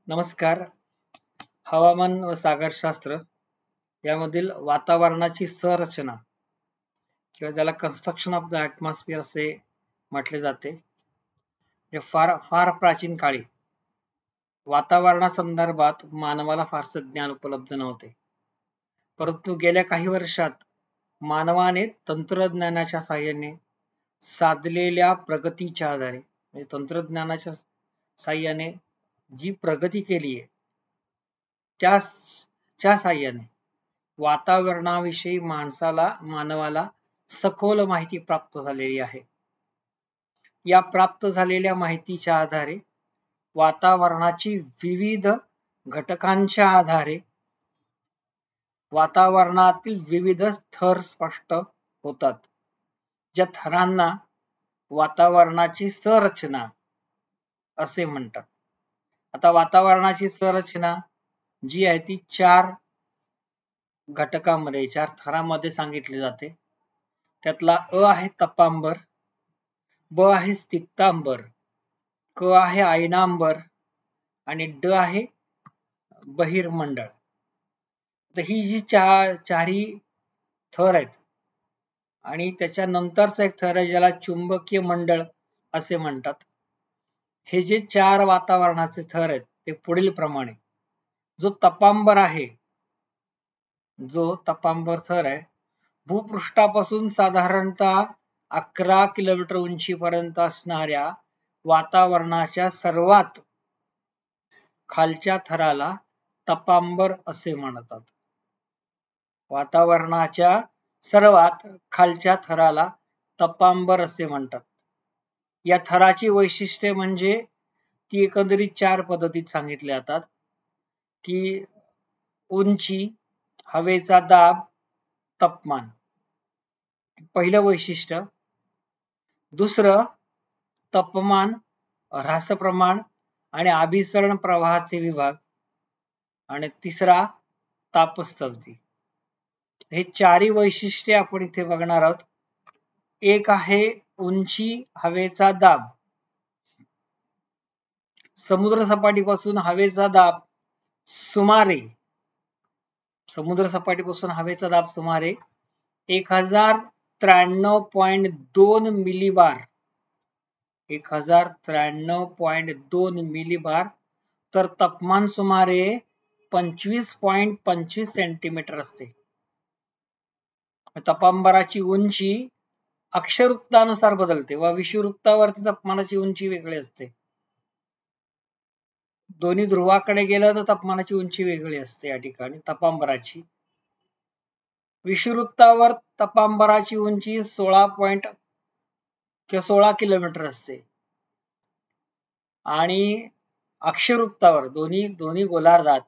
नमस्कार. हवामान व सागरशास्त्र यामधील वातावरणाची संरचना किंवा ज्याला कन्स्ट्रक्शन ऑफ द ॲटमॉस्फिअर असे म्हटले जाते, हे फार फार प्राचीन काळी वातावरणासंदर्भात मानवाला फारसं ज्ञान उपलब्ध नव्हते. परंतु गेल्या काही वर्षात मानवाने तंत्रज्ञानाच्या साहाय्याने साधलेल्या प्रगतीच्या आधारे म्हणजे तंत्रज्ञानाच्या साहाय्याने जी प्रगती केली आहे त्याच्या साहाय्याने वातावरणाविषयी मानवाला सखोल माहिती प्राप्त झालेली आहे. या प्राप्त झालेल्या माहितीच्या आधारे वातावरणाची विविध घटकांच्या आधारे वातावरणातील विविध थर स्पष्ट होतात. ज्या थरांना वातावरणाची संरचना असे म्हणतात. आता वातावरणाची संरचना जी आहे ती 4 घटकांमध्ये 4 थरांमध्ये सांगितली जाते. त्यातला अ आहे तपांबर, ब आहे स्तिक्तांबर, क आहे आयनांबर आणि ड आहे बहिर्मंडळ. तर ही जी चारही थर आहेत आणि त्याच्या नंतरचा एक थर आहे ज्याला चुंबकीय मंडळ असे म्हणतात. हे जे 4 वातावरणाचे थर आहेत ते पुढील प्रमाणे. जो तपांबर थर आहे भूपृष्ठापासून साधारणतः 11 किलोमीटर उंचीपर्यंत असणाऱ्या वातावरणाच्या सर्वात खालच्या थराला तपांबर असे म्हणतात. वातावरणाच्या सर्वात खालच्या थराला तपांबर असे म्हणतात. या थराची वैशिष्ट्ये म्हणजे ती एकंदरीत 4 पद्धतीत सांगितली जातात की उंची, हवेचा दाब, तापमान. पहिलं वैशिष्ट्य. दुसरं तापमान, ऱ्हास प्रमाण आणि अभिसरण प्रवाहाचे विभाग. आणि तिसरा तापस्थिती. हे 4ही वैशिष्ट्ये आपण इथे बघणार आहोत. एक आहे उंची, हवेचा दाब. समुद्र सपाटीपासून हवेचा दाब सुमारे 1093.2 मिलीबार 1093.2 मिलीबार, तर तापमान सुमारे 25.25 सेंटीमीटर असते. तपांबराची उंची अक्षवृत्तानुसार बदलते व विषुववृत्तावरती तापमानाची उंची वेगळी असते. दोन्ही ध्रुवाकडे गेलं तर तापमानाची उंची वेगळी असते. या ठिकाणी तपांबराची. विषुववृत्तावर तपांबराची उंची 16 किलोमीटर असते आणि अक्षवृत्तावर दोन्ही गोलार्धात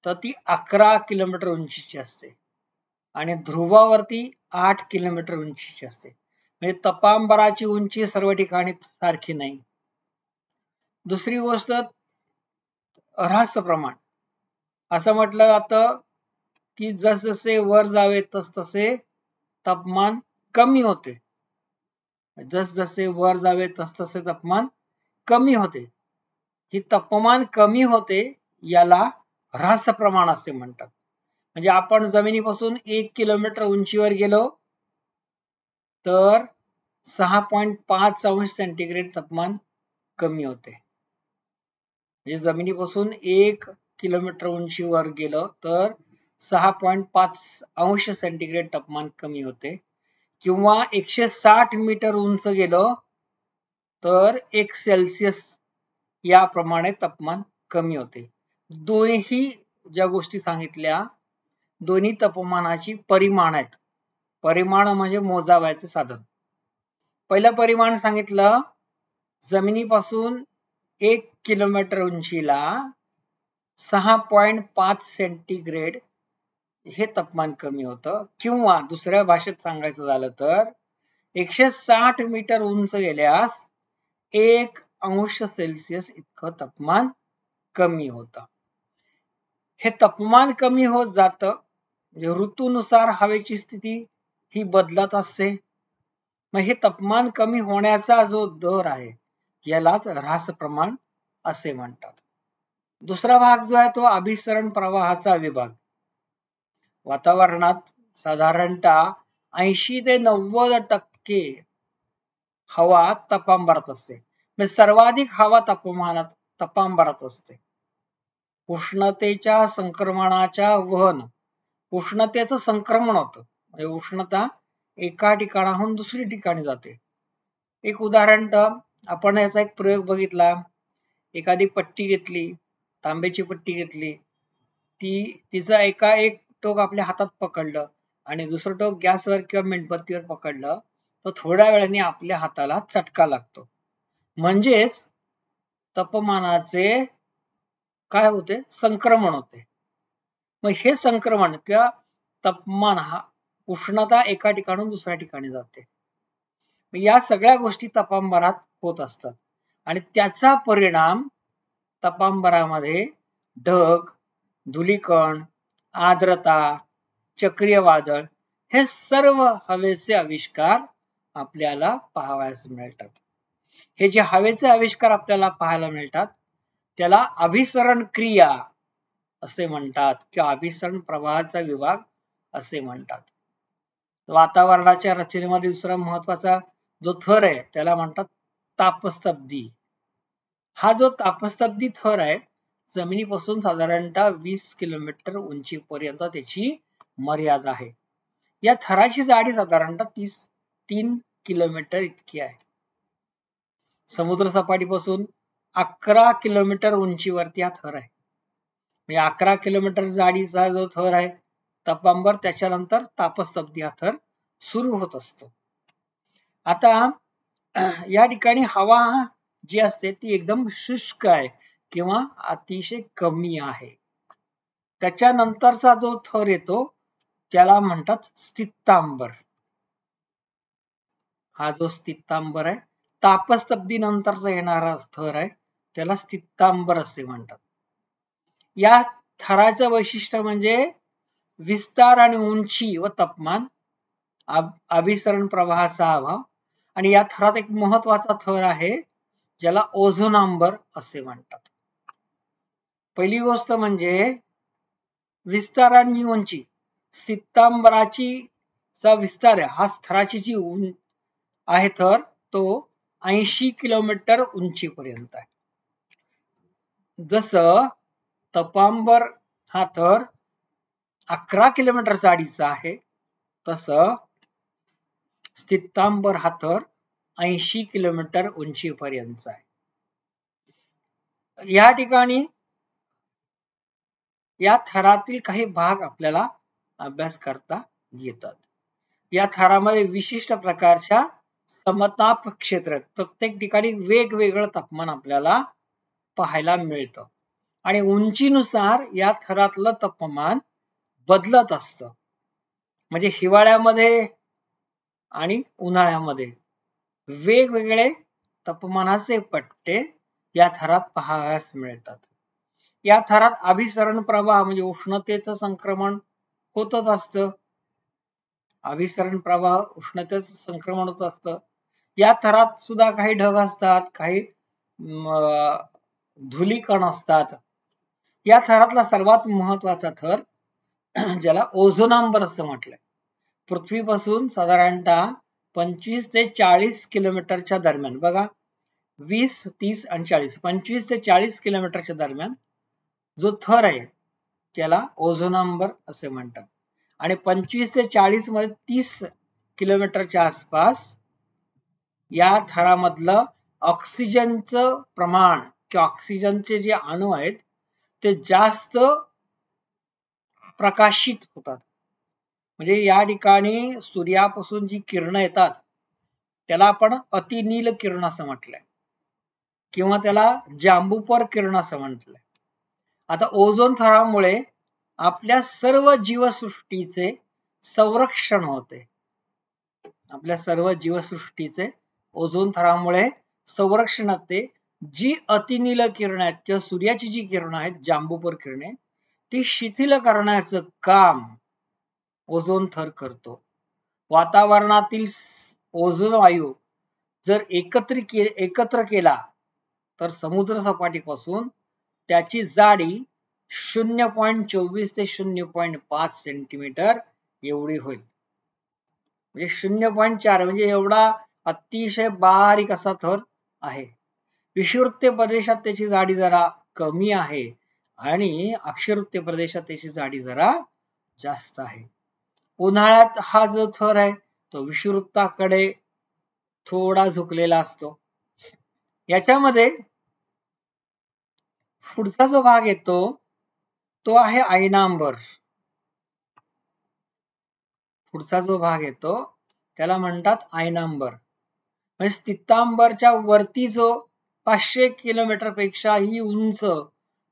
तर ती 11 किलोमीटर उंचीची असते आणि ध्रुवावरती 8 किलोमीटर उंचीची असते. म्हणजे तपांबराची उंची सर्व ठिकाणी सारखी नाही. दुसरी गोष्ट ऱ्हास प्रमाण. असं म्हटलं जातं की जसजसे वर जावे तसतसे तापमान कमी होते. जसजसे वर जावे तसतसे तापमान कमी होते. ही तापमान कमी होते याला ऱ्हास प्रमाण असे म्हणतात. म्हणजे आपण जमिनीपासून 1 किलोमीटर उंचीवर गेलो तर 6.5 अंश सेंटीग्रेड तापमान कमी होते. म्हणजे जमिनीपासून 1 किलोमीटर उंचीवर गेलो तर 6.5 अंश सेंटीग्रेड तापमान कमी होते. किंवा 160 मीटर उंच गेलो तर 1 सेल्सिअस याप्रमाणे तापमान कमी होते. दोन्ही ज्या गोष्टी सांगितल्या दोन्ही तापमानाची परिमाण आहेत. परिमाण म्हणजे मोजावयाचे साधन. पहिलं परिमाण सांगितलं जमिनीपासून 1 किलोमीटर उंचीला 6.5 सेंटीग्रेड हे तापमान कमी होतं. किंवा दुसऱ्या भाषेत सांगायचं झालं तर 160 मीटर उंच गेल्यास 1 अंश सेल्सिअस इतकं तापमान कमी होतं. हे तापमान कमी होत जातं. ऋतूनुसार हवेची स्थिती ही बदलत असते. मग हे तापमान कमी होण्याचा जो दर आहे यालाच ऱ्हास प्रमाण असे म्हणतात. दुसरा भाग जो आहे तो अभिसरण प्रवाहाचा विभाग. वातावरणात साधारणतः 80 ते 90% हवा तापांबरात असते. म्हणजे सर्वाधिक हवा तापांबरात असते. उष्णतेच्या संक्रमणाच्या वहन, उष्णतेचं संक्रमण होतं. म्हणजे उष्णता एका ठिकाणाहून दुसरी ठिकाणी जाते. एक उदाहरण तर आपण याचा एक प्रयोग बघितला. एखादी पट्टी घेतली, तांब्याची पट्टी घेतली, तिचं एक टोक आपल्या हातात पकडलं आणि दुसरं टोक गॅसवर किंवा मेणबत्तीवर पकडलं तर थोड्या वेळाने आपल्या हाताला चटका लागतो. म्हणजेच तापमानाचे काय होते, संक्रमण होते. मग हे संक्रमण किंवा तापमान, हा उष्णता एका ठिकाणून दुसऱ्या ठिकाणी जाते. या सगळ्या गोष्टी तापांबरात होत असतात आणि त्याचा परिणाम तापांबरामध्ये ढग, धुलीकण, आर्द्रता, चक्रीय वादळ हे सर्व हवेचे आविष्कार आपल्याला पाहावयास मिळतात. हे जे हवेचे आविष्कार आपल्याला पाहायला मिळतात त्याला अभिसरण क्रिया असे म्हणतात किंवा अभिसरण प्रवाहाचा विभाग असे म्हणतात. वातावरणाच्या रचनेमध्ये दुसरा महत्वाचा जो थर आहे त्याला म्हणतात तापस्तब्दी. हा जो तापस्तब्दी थर आहे जमिनीपासून साधारणतः 20 किलोमीटर उंचीपर्यंत त्याची मर्यादा आहे. या थराची जाडी साधारणतः 3 किलोमीटर इतकी आहे. समुद्र सपाटीपासून 11 किलोमीटर उंचीवरती हा थर आहे. म्हणजे 11 किलोमीटर जाडीचा जो थर आहे तापांबर, त्याच्यानंतर तापस्तब्दी हा थर सुरू होत असतो. आता या ठिकाणी हवा जी असते ती एकदम शुष्क आहे किंवा अतिशय कमी आहे. त्याच्यानंतरचा जो थर येतो त्याला म्हणतात स्थितांबर. हा जो स्थितांबर आहे तापस्तब्दी नंतरचा येणारा थर आहे त्याला स्थितांबर असे म्हणतात. या थराचं वैशिष्ट्य म्हणजे विस्तार आणि उंची व तापमान, अभिसरण प्रवाहाचा अभाव आणि या थरात एक महत्वाचा थर आहे ज्याला ओझोनांबर असे म्हणतात. पहिली गोष्ट म्हणजे विस्तार आणि उंची. स्थितांबराची चा विस्तार आहे, हा थराची जी आहे थर तो 80 किलोमीटर उंचीपर्यंत आहे. जसं तपांबर हा थर 11 किलोमीटर जाडीचा आहे तसं स्थितांबर हा थर 80 किलोमीटर उंचीपर्यंत आहे. या ठिकाणी या थरातील काही भाग आपल्याला अभ्यास करता येतात. या थरामध्ये विशिष्ट प्रकारच्या समताप क्षेत्र आहेत. प्रत्येक ठिकाणी वेगवेगळं तापमान आपल्याला पाहायला मिळतं आणि उंचीनुसार या थरातलं तापमान बदलत असतं. म्हणजे हिवाळ्यामध्ये आणि उन्हाळ्यामध्ये वेगवेगळे तापमानाचे पट्टे या थरात पाहावयास मिळतात. या थरात अभिसरण प्रवाह म्हणजे उष्णतेचं संक्रमण होतच असतं. अभिसरण प्रवाह उष्णतेचं संक्रमण होत असतं. या थरात सुद्धा काही ढग असतात, काही धुलीकण असतात. या थरातला सर्वात महत्वाचा थर ज्याला ओझोनांबर असं म्हटलंय, पृथ्वीपासून साधारणतः 25 ते 40 किलोमीटरच्या दरम्यान, बघा 20, 30 आणि 40, 25 ते 40 किलोमीटरच्या दरम्यान जो थर आहे त्याला ओझोनांबर असे म्हणतात. आणि 25 ते 40 मध्ये 30 किलोमीटरच्या आसपास या थरामधलं ऑक्सिजनचं प्रमाण किंवा ऑक्सिजनचे जे अणू आहेत ते जास्त प्रकाशित होतात. म्हणजे या ठिकाणी सूर्यापासून जी किरणं येतात त्याला आपण अतिनील किरण असं म्हटलंय किंवा त्याला जांबूपर किरण असं म्हटलंय. आता ओझोन थरामुळे आपल्या सर्व जीवसृष्टीचे संरक्षण होते. आपल्या सर्व जीवसृष्टीचे ओझोन थरामुळे संरक्षण होते. जी अतिनील किरण आहेत किंवा सूर्याची जी किरण आहेत, जांबूपर किरणे, ती शिथिल करण्याचं काम ओझोन थर करतो. वातावरणातील ओझोन वायू जर एकत्र केला तर समुद्र सपाटीपासून त्याची जाडी 0.24 ते 0.5 सेंटीमीटर एवढी होईल. म्हणजे 0.4 म्हणजे एवढा अतिशय बारीक असा थर आहे. विषुववृत्तीय प्रदेशात त्याची जाडी जरा कमी आहे आणि अक्षवृत्तीय प्रदेशात त्याची जाडी जरा जास्त आहे. उन्हाळ्यात हा जो थर आहे तो विषुववृत्ताकडे थोडा झुकलेला असतो. याच्यामध्ये पुढचा जो भाग येतो तो आहे आयनांबर. पुढचा जो भाग येतो त्याला म्हणतात आयनांबर. म्हणजे स्थितांबरच्या वरती जो 500 किलोमीटर पेक्षाही उंच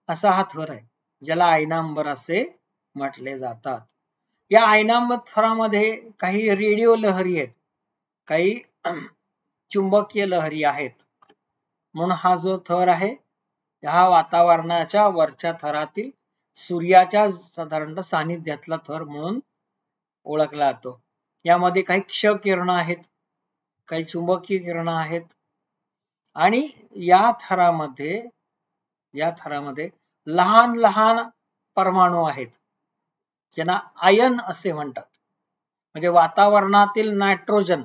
असा हा थर आहे, ज्याला आयनांबर असे म्हटले जातात. या आयनांबर थरामध्ये काही रेडिओ लहरी आहेत, काही चुंबकीय लहरी आहेत. म्हणून हा जो थर आहे हा वातावरणाच्या वरच्या थरातील सूर्याच्या साधारणतः सानिध्यातला थर म्हणून ओळखला जातो. यामध्ये काही क्ष किरण आहेत, काही चुंबकीय किरण आहेत आणि या थरामध्ये लहान लहान परमाणू आहेत, ज्यांना आयन असे म्हणतात. म्हणजे वातावरणातील नायट्रोजन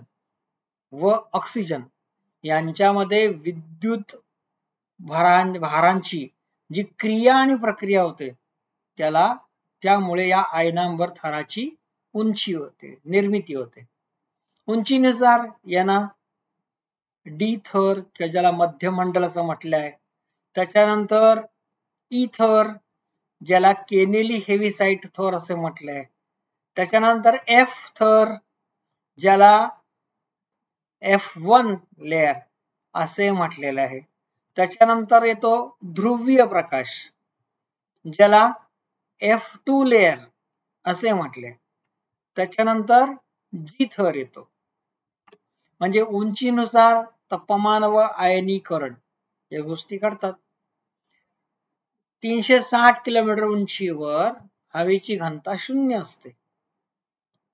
व ऑक्सिजन यांच्यामध्ये विद्युत भारांची जी क्रिया आणि प्रक्रिया होते त्यामुळे या आयनांबर थराची उंची होते, निर्मिती होते. उंचीनुसार यांना डी थर किंवा ज्याला मध्यमंडल असं म्हटलंय, त्याच्यानंतर ई थर ज्याला केनेली हेविसाइट थर असे म्हटलंय, त्याच्यानंतर एफ थर ज्याला F1 लेअर असे म्हटलेले आहे. त्याच्यानंतर येतो ध्रुवीय प्रकाश ज्याला F2 लेअर असे म्हटले. त्याच्यानंतर जी थर येतो. म्हणजे उंचीनुसार तापमान व आयनीकरण या गोष्टी घडतात. 360 किलोमीटर उंचीवर हवेची घनता 0 असते.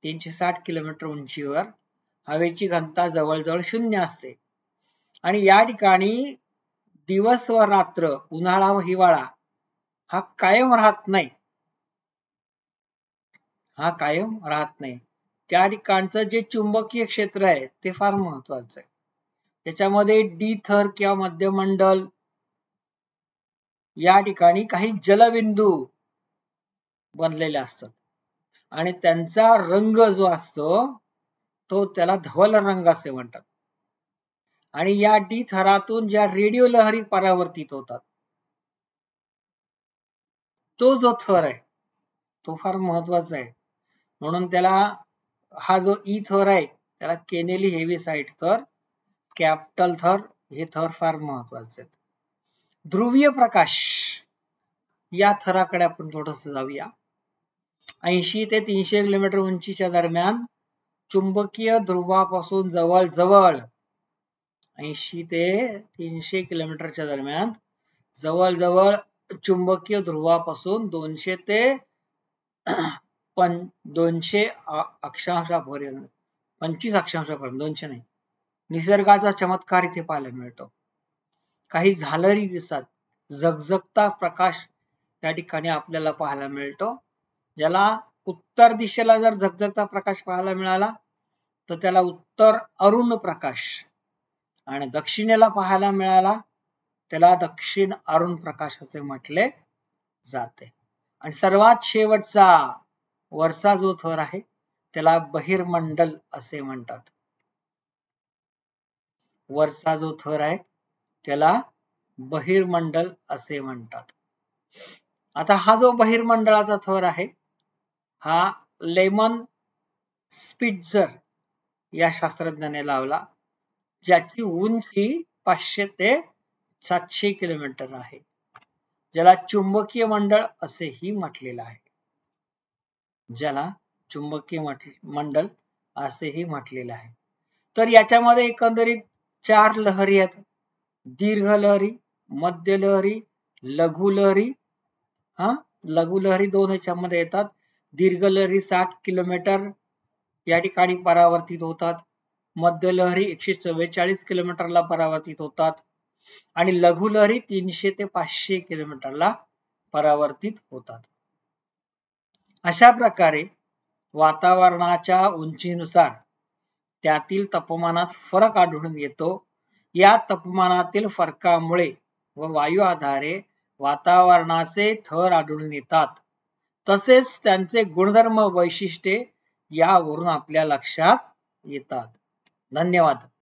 360 किलोमीटर उंचीवर हवेची घनता जवळजवळ 0 असते. आणि या ठिकाणी दिवस व रात्र, उन्हाळा व हिवाळा हा कायम राहत नाही. त्या ठिकाणचं जे चुंबकीय क्षेत्र आहे ते फार महत्वाचं आहे. त्याच्यामध्ये डी थर किंवा मध्यमंडल या ठिकाणी काही जलबिंदू बनलेले असतात आणि त्यांचा रंग जो असतो तो त्याला धवल रंग असे म्हणतात. आणि या डी थरातून ज्या रेडिओ लहरी परावर्तित होतात तो जो थर आहे तो फार महत्वाचा आहे. म्हणून त्याला हा जो ई थर आहे त्याला केनेली हेविसाइट थर, कॅपिटल थर हे थर फार महत्वाचे आहेत. ध्रुवीय प्रकाश या थराकडे आपण थोडस जाऊया. 80 ते 300 किलोमीटर उंचीच्या दरम्यान चुंबकीय ध्रुवापासून जवळजवळ 80 ते 300 किलोमीटरच्या दरम्यान जवळजवळ चुंबकीय ध्रुवापासून 200 ते 200 अक्षांशापर्यंत 25 अक्षांशापर्यंत 200 नाही, निसर्गाचा चमत्कार इथे पाहायला मिळतो. काही झालरी दिसतात, झगझगता प्रकाश त्या ठिकाणी आपल्याला पाहायला मिळतो. ज्याला उत्तर दिशेला जर झगझगता प्रकाश पाहायला मिळाला तर त्याला उत्तर अरुण प्रकाश, आणि दक्षिणेला पाहायला मिळाला त्याला दक्षिण अरुण प्रकाश असे म्हटले जाते. आणि सर्वात शेवटचा वरचा जो थर आहे त्याला बहिर्मंडल असे म्हणतात. वरचा जो थर आहे त्याला बहिर्मंडल असे म्हणतात. आता हा जो बहिर्मंडळाचा थर आहे हा लेमन स्पिट्झर या शास्त्रज्ञाने लावला, ज्याची उंची 500 ते 700 किलोमीटर आहे, ज्याला चुंबकीय मंडळ असेही म्हटलेलं आहे. तर याच्यामध्ये एकंदरीत 4 लहरी आहेत. दीर्घ लहरी, मध्य लहरी, लघु लहरी. लघु लहरी 2 याच्यामध्ये येतात. दीर्घ लहरी 60 किलोमीटर या ठिकाणी परावर्तित होतात. मध्य लहरी 144 किलोमीटरला परावर्तित होतात आणि लघुलहरी 300 ते 500 किलोमीटरला परावर्तित होतात. अशा प्रकारे वातावरणाच्या उंचीनुसार त्यातील तापमानात फरक आढळून येतो. या तापमानातील फरकामुळे व वायू आधारे वातावरणाचे थर आढळून येतात. तसेच त्यांचे गुणधर्म वैशिष्ट्ये यावरून आपल्या लक्षात येतात. धन्यवाद.